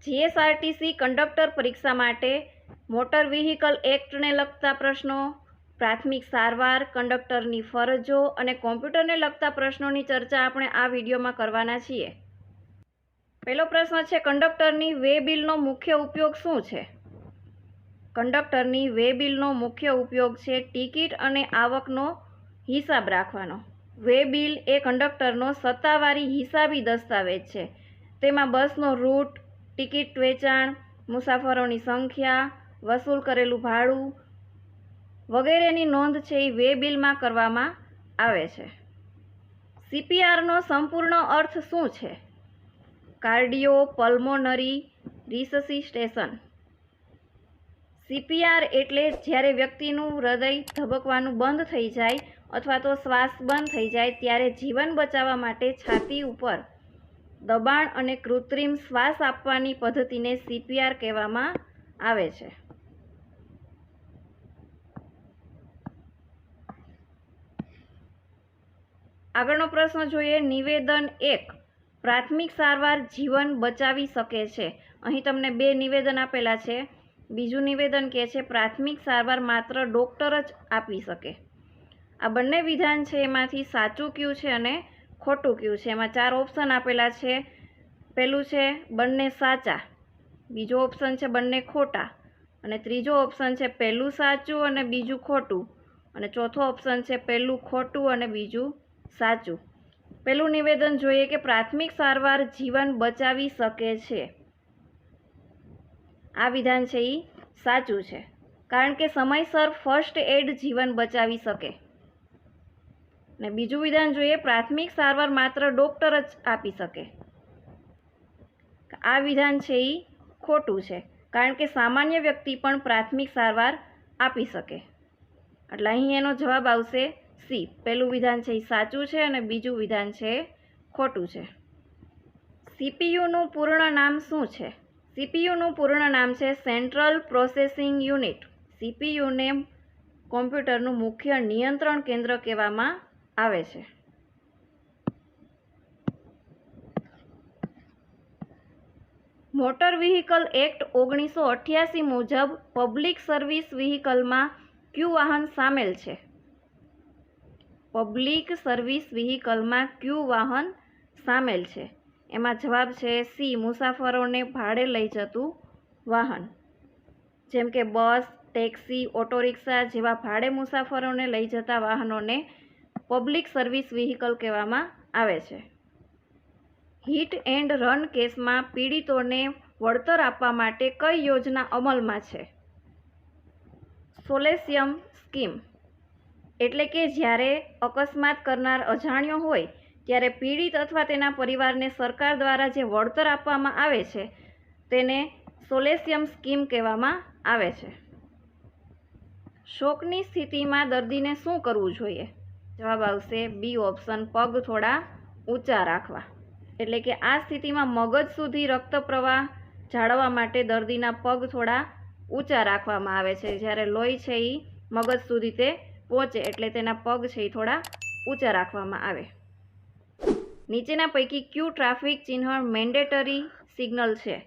GSRTC conductor પરીક્ષા માટે motor vehicle એક્ટને લગતા પ્રશ્નો, પ્રાથમિક સારવાર, કંડક્ટરની ફરજો અને કોમ્પ્યુટરને લગતા પ્રશ્નોની ચર્ચા આપણે આ વિડીયોમાં કરવાના છીએ. પહેલો પ્રશ્ન છે, કંડક્ટરની વે બિલનો મુખ્ય ઉપયોગ શું છે? કંડક્ટરની વે બિલનો મુખ્ય ઉપયોગ છે ટિકિટ અને આવકનો હિસાબ રાખવાનો. વે બિલ એ કંડક્ટરનો સત્તાવારી હિસાબી દસ્તાવેજ છે. તેમાં બસનો રૂટ, ટિકિટ વેચાણ, મુસાફરોની સંખ્યા, વસૂલ કરેલું ભાડું વગેરેની નોંધ છે એ વે બિલમાં કરવામાં આવે છે. સીપીઆરનો સંપૂર્ણ અર્થ શું છે? Cardio pulmonary રિસસિટેશન. સીપીઆર એટલે જ્યારે વ્યક્તિનું હૃદય ધબકવાનું બંધ થઈ જાય અથવા તો શ્વાસ બંધ થઈ જાય ત્યારે જીવન બચાવવા માટે છાતી ઉપર દબાણ અને કૃત્રિમ શ્વાસ આપવાની પદ્ધતિને સીપીઆર કહેવામાં આવે છે. આગળનો પ્રશ્ન જોઈએ. નિવેદન 1, પ્રાથમિક સારવાર જીવન બચાવી શકે છે. અહીં તમને બે નિવેદન આપેલા છે. બીજું નિવેદન કહે છે પ્રાથમિક સારવાર માત્ર ડૉક્ટર જ આપી શકે. આ બંને વિધાન છે એમાંથી સાચું કયું છે અને ખોટું કયું છે? એમાં 4 ઓપ્શન આપેલા છે. પહેલું છે બંને સાચા, બીજો ઓપ્શન છે બંને ખોટા, અને ત્રીજો ઓપ્શન છે પહેલું સાચું અને બીજું ખોટું, અને ચોથો ઓપ્શન છે પહેલું ખોટું અને બીજું સાચું. પહેલું નિવેદન જોઈએ કે પ્રાથમિક સારવાર જીવન બચાવી શકે છે. આ વિધાન છે એ સાચું છે, કારણ કે સમયસર ફર્સ્ટ એડ જીવન બચાવી શકે. અને બીજું વિધાન જોઈએ, પ્રાથમિક સારવાર માત્ર ડૉક્ટર જ આપી શકે. આ વિધાન છે એ ખોટું છે, કારણ કે સામાન્ય વ્યક્તિ પણ પ્રાથમિક સારવાર આપી શકે. એટલે અહીં એનો જવાબ આવશે સી. પહેલું વિધાન છે એ સાચું છે અને બીજું વિધાન છે ખોટું છે. સીપીયુનું પૂર્ણ નામ શું છે? સીપીયુનું પૂર્ણ નામ છે સેન્ટ્રલ પ્રોસેસિંગ યુનિટ. સીપીયુને કોમ્પ્યુટરનું મુખ્ય નિયંત્રણ કેન્દ્ર કહેવામાં આવે છે. મોટર વ્હીકલ એક્ટ 1988 મુજબ પબ્લિક સર્વિસ વ્હીકલમાં કયું વાહન સામેલ છે? પબ્લિક સર્વિસ વ્હીકલમાં કયું વાહન સામેલ છે? એમાં જવાબ છે સી, મુસાફરોને ભાડે લઈ જતું વાહન. જેમ કે બસ, ટેક્સી, ઓટો રિક્ષા જેવા ભાડે મુસાફરોને લઈ જતા વાહનોને પબ્લિક સર્વિસ વ્હીકલ કહેવામાં આવે છે. હિટ એન્ડ રન કેસમાં પીડિતોને વળતર આપવા માટે કઈ યોજના અમલમાં છે? સોલેસિયમ સ્કીમ. એટલે કે જ્યારે અકસ્માત કરનાર અજાણ્યો હોય ત્યારે પીડિત અથવા તેના પરિવારને સરકાર દ્વારા જે વળતર આપવામાં આવે છે તેને સોલેસિયમ સ્કીમ કહેવામાં આવે છે. શોકની સ્થિતિમાં દર્દીને શું કરવું જોઈએ? જવાબ આવશે બી ઓપ્શન, પગ થોડા ઊંચા રાખવા. એટલે કે આ સ્થિતિમાં મગજ સુધી રક્ત પ્રવાહ જાળવવા માટે દર્દીના પગ થોડા ઊંચા રાખવામાં આવે છે. જ્યારે લોહી છે એ મગજ સુધી તે પહોંચે એટલે તેના પગ છે એ થોડા ઊંચા રાખવામાં આવે. નીચેના પૈકી કયું ટ્રાફિક ચિહ્ન મેન્ડેટરી સિગ્નલ છે?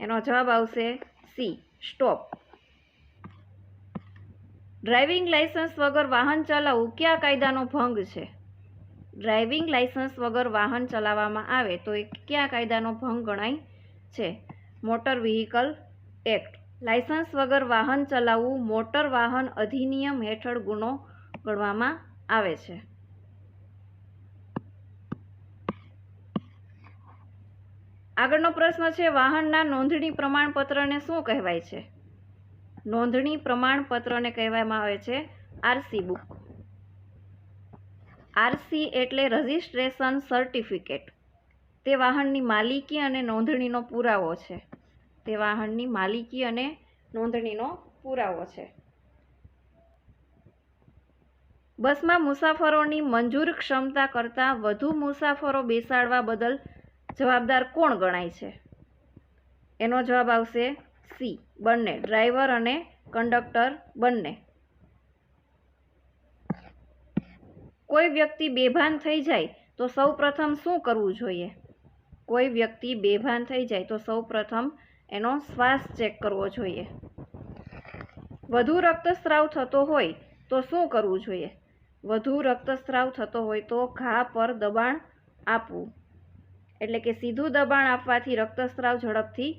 એનો જવાબ આવશે સી, સ્ટોપ. ડ્રાઇવિંગ લાયસન્સ વગર વાહન ચલાવવું કયા કાયદાનો ભંગ છે? ડ્રાઇવિંગ લાયસન્સ વગર વાહન ચલાવવામાં આવે તો એ કયા કાયદાનો ભંગ ગણાય છે? Motor vehicle act. લાયસન્સ વગર વાહન ચલાવવું મોટર વાહન અધિનિયમ હેઠળ ગુનો ગણવામાં આવે છે. આગળનો પ્રશ્ન છે, વાહનના નોંધણી પ્રમાણપત્રને શું કહેવાય છે? નોંધણી પ્રમાણપત્રને કહેવામાં આવે છે આરસી બુક. આરસી એટલે રજિસ્ટ્રેશન સર્ટિફિકેટ. તે વાહનની માલિકી અને નોંધણીનો પુરાવો છે. તે વાહનની માલિકી અને નોંધણીનો પુરાવો છે. બસમાં મુસાફરોની મંજૂર ક્ષમતા કરતાં વધુ મુસાફરો બેસાડવા બદલ જવાબદાર કોણ ગણાય છે? એનો જવાબ આવશે સી, બંને, ડ્રાઈવર અને કંડક્ટર બંને. કોઈ વ્યક્તિ બેભાન થઈ જાય તો સૌ પ્રથમ શું કરવું જોઈએ? કોઈ વ્યક્તિ બેભાન થઈ જાય તો સૌપ્રથમ એનો શ્વાસ ચેક કરવો જોઈએ. વધુ રક્તસ્રાવ થતો હોય તો શું કરવું જોઈએ? વધુ રક્તસ્રાવ થતો હોય તો ઘા પર દબાણ આપવું, એટલે કે સીધું દબાણ આપવાથી રક્તસ્રાવ ઝડપથી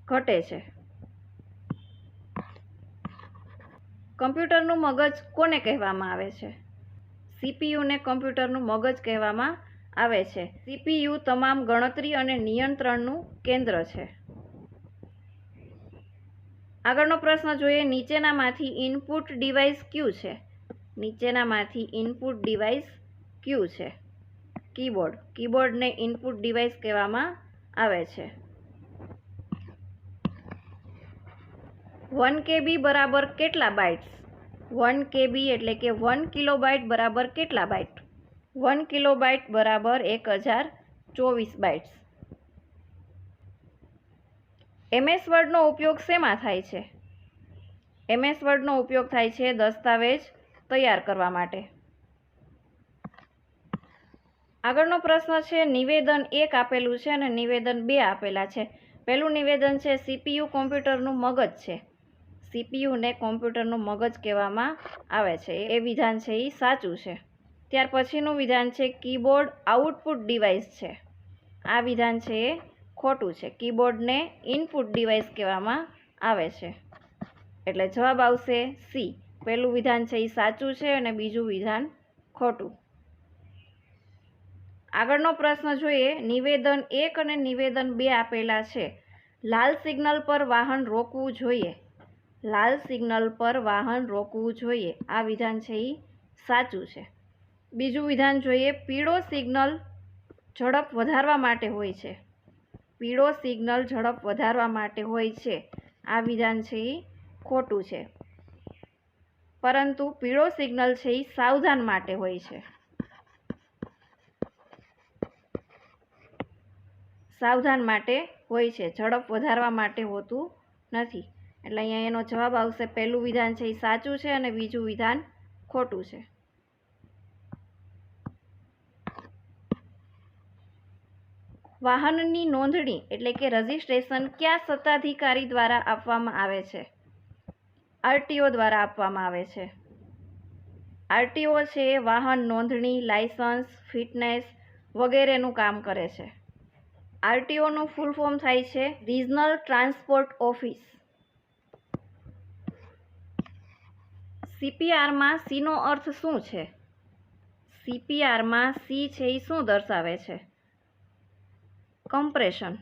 ઘટે છે. કમ્પ્યુટરનું મગજ કોને કહેવામાં આવે છે? સીપીયુને કમ્પ્યુટરનું મગજ કહેવામાં આવે છે. સીપીયુ તમામ ગણતરી અને નિયંત્રણનું કેન્દ્ર છે. આગળનો પ્રશ્ન જોઈએ. નીચેનામાંથી ઇનપુટ ડિવાઇસ કયું છે? નીચેનામાંથી ઇનપુટ ડિવાઇસ કયું છે? કીબોર્ડ. કીબોર્ડને ઇનપુટ ડિવાઇસ કહેવામાં આવે છે. 1 KB બરાબર કેટલા બાઇટ્સ? 1 KB એટલે કે 1 કિલોબાઇટ બરાબર કેટલા બાઇટ? 1 કિલોબાઇટ બરાબર 1024 બાઇટ્સ. MS વર્ડનો ઉપયોગ શેમાં થાય છે? MS વર્ડનો ઉપયોગ થાય છે દસ્તાવેજ તૈયાર કરવા માટે. આગળનો પ્રશ્ન છે. નિવેદન 1 આપેલું છે અને નિવેદન 2 આપેલા છે. પહેલું નિવેદન છે સીપીયુ કોમ્પ્યુટરનું મગજ છે. સીપીયુને કોમ્પ્યુટરનું મગજ કહેવામાં આવે છે. એ વિધાન છે એ સાચું છે. ત્યાર પછીનું વિધાન છે કીબોર્ડ આઉટપુટ ડિવાઇસ છે. આ વિધાન છે એ ખોટું છે. કીબોર્ડને ઇનપુટ ડિવાઇસ કહેવામાં આવે છે. એટલે જવાબ આવશે સી. પહેલું વિધાન છે એ સાચું છે અને બીજું વિધાન ખોટું. આગળનો પ્રશ્ન જોઈએ. નિવેદન 1 અને નિવેદન 2 આપેલા છે. લાલ સિગ્નલ પર વાહન રોકવું જોઈએ. લાલ સિગ્નલ પર વાહન રોકવું જોઈએ. આ વિધાન છે એ સાચું છે. બીજું વિધાન જોઈએ. પીળો સિગ્નલ ઝડપ વધારવા માટે હોય છે. પીળો સિગ્નલ ઝડપ વધારવા માટે હોય છે. આ વિધાન છે એ ખોટું છે. પરંતુ પીળો સિગ્નલ છે એ સાવધાન માટે હોય છે. સાવધાન માટે હોય છે, ઝડપ વધારવા માટે હોતું નથી. એટલે અહીંયા એનો જવાબ આવશે પહેલું વિધાન છે એ સાચું છે અને બીજું વિધાન ખોટું છે. વાહનની નોંધણી એટલે કે રજિસ્ટ્રેશન કયા સત્તાધિકારી દ્વારા આપવામાં આવે છે? આરટીઓ દ્વારા આપવામાં આવે છે. આરટીઓ છે વાહન નોંધણી, લાયસન્સ, ફિટનેસ વગેરેનું કામ કરે છે. આરટીઓનું ફૂલ ફોર્મ થાય છે રિજનલ ટ્રાન્સપોર્ટ ઓફિસ. સીપીઆરમાં સીનો અર્થ શું છે? સીપીઆરમાં સી છે એ શું દર્શાવે છે? કમ્પ્રેશન.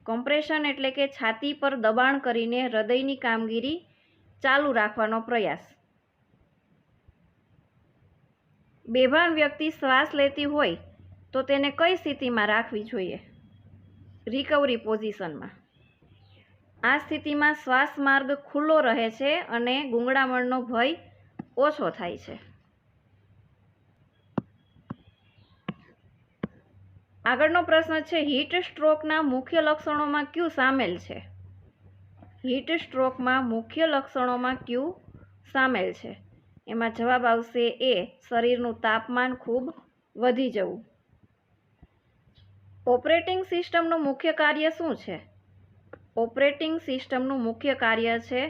કમ્પ્રેશન એટલે કે છાતી પર દબાણ કરીને હૃદયની કામગીરી ચાલુ રાખવાનો પ્રયાસ. બેભાન વ્યક્તિ શ્વાસ લેતી હોય તો તેને કઈ સ્થિતિમાં રાખવી જોઈએ? રિકવરી પોઝિશનમાં. આ સ્થિતિમાં શ્વાસ માર્ગ ખુલ્લો રહે છે અને ગૂંગળામણનો ભય ઓછો થાય છે. આગળનો પ્રશ્ન છે. હીટ સ્ટ્રોકના મુખ્ય લક્ષણોમાં કયું સામેલ છે? હીટ સ્ટ્રોકમાં મુખ્ય લક્ષણોમાં કયું સામેલ છે? એમાં જવાબ આવશે એ. શરીરનું તાપમાન ખૂબ વધી જવું. ઓપરેટિંગ સિસ્ટમનું મુખ્ય કાર્ય શું છે? ઓપરેટિંગ સિસ્ટમનું મુખ્ય કાર્ય છે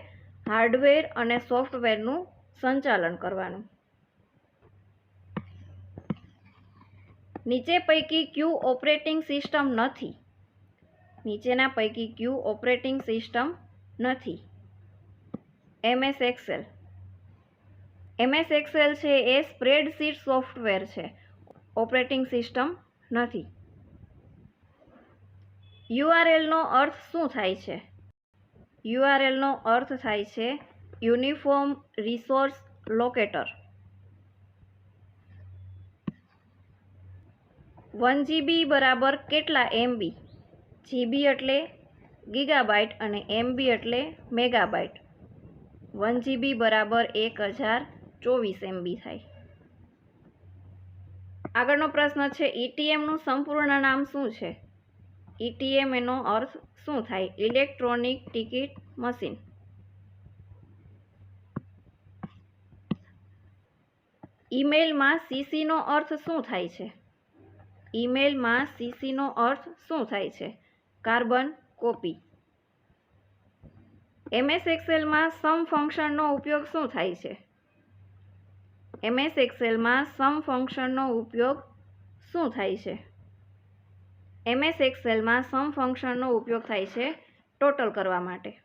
હાર્ડવેર અને સોફ્ટવેરનું સંચાલન કરવાનું. નીચે પૈકી કયું ઓપરેટિંગ સિસ્ટમ નથી? નીચેના પૈકી કયું ઓપરેટિંગ સિસ્ટમ નથી? MS Excel. MS એક્સેલ છે એ સ્પ્રેડશીટ સોફ્ટવેર છે, ઓપરેટિંગ સિસ્ટમ નથી. યુઆરએલનો અર્થ શું થાય છે? યુઆરએલનો અર્થ થાય છે યુનિફોર્મ રિસોર્સ લોકેટર. 1 GB બરાબર કેટલા MB? GB એટલે ગીગાબાઇટ અને MB એટલે મેગાબાઇટ. 1 GB બરાબર 1024 MB થાય. આગળનો પ્રશ્ન છે. ETMનું સંપૂર્ણ નામ શું છે? ETM એનો અર્થ શું થાય? Electronic ticket machine. ઈમેલમાં CC નો અર્થ શું થાય છે? ઈમેલમાં સીસીનો અર્થ શું થાય છે? Carbon copy. MS એક્સેલમાં સમ ફંક્શનનો ઉપયોગ શું થાય છે? MS એક્સેલમાં સમ ફંક્શનનો ઉપયોગ શું થાય છે? MS એક્સેલમાં સમ ફંક્શનનો ઉપયોગ થાય છે ટોટલ કરવા માટે.